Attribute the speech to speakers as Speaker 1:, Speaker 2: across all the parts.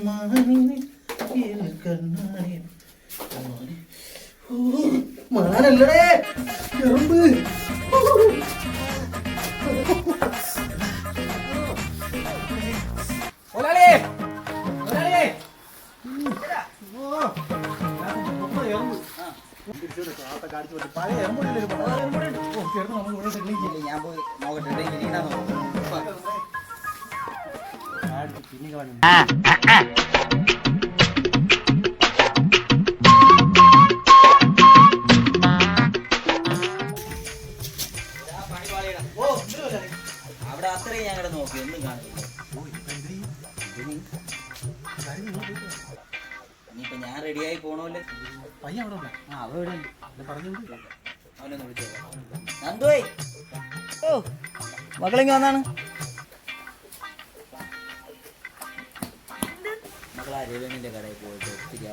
Speaker 1: മാനല്ലേ എറുമ്പ്.
Speaker 2: ഞാൻ പോയി നോക്കട്ടെ അവിടെ അത്രയും ഞങ്ങളുടെ നോക്കി ഒന്നും കാണില്ല. ഇനിയിപ്പൊ ഞാൻ റെഡിയായി പോണോല്ലേ. അവിടെ അവനൊന്ന് വിളിച്ചോ. നന്ദുവേ, ഓ മക്കളെങ്കിൽ വന്നാണ്. മക്കളാ രവീണിന്റെ കടയിൽ പോയിട്ട് ഒത്തിരി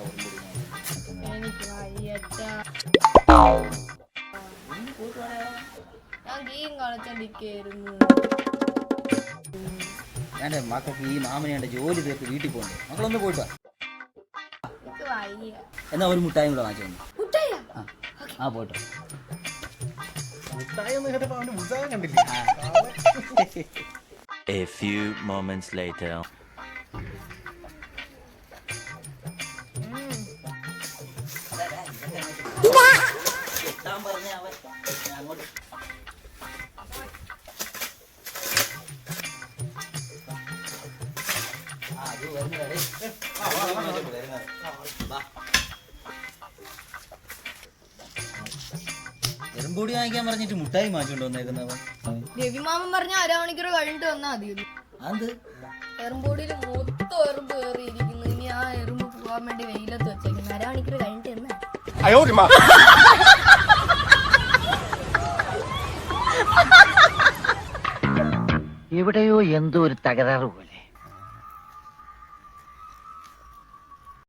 Speaker 2: എന്റെ മക്കൾക്ക് ഈ മാമനെ എന്റെ ജോലി തീർത്ത് വീട്ടിൽ പോകണ്ടേ. മക്കളൊന്ന് പോയിട്ട് എന്നാ ഒരു മുട്ടായും കൂടെ വാങ്ങിച്ചു. ആ പോട്ടോ.
Speaker 3: A few moments later.
Speaker 2: എറുമ്പൊടി വാങ്ങിക്കാൻ പറഞ്ഞിട്ട് മുട്ടായി മാറ്റിക്കൊണ്ട് വന്നേക്കുന്നവൻ.
Speaker 4: രവിമാമൻ പറഞ്ഞ അരമണിക്കൂർ കഴിഞ്ഞിട്ട് വന്നാ മതി.
Speaker 2: അത്
Speaker 4: എറുമ്പോടിയിൽ മൊത്തം എറുമ്പ് കയറിയിരിക്കുന്നു. ഇനി ആ എറുമ്പ് പോകാൻ വേണ്ടി വെയിലത്ത് വെച്ചേക്കുന്നു. അരമണിക്കൂർ കഴിഞ്ഞിട്ട് എന്നാ
Speaker 5: എവിടെയോ എന്തോ ഒരു തകരാറ് പോലെ.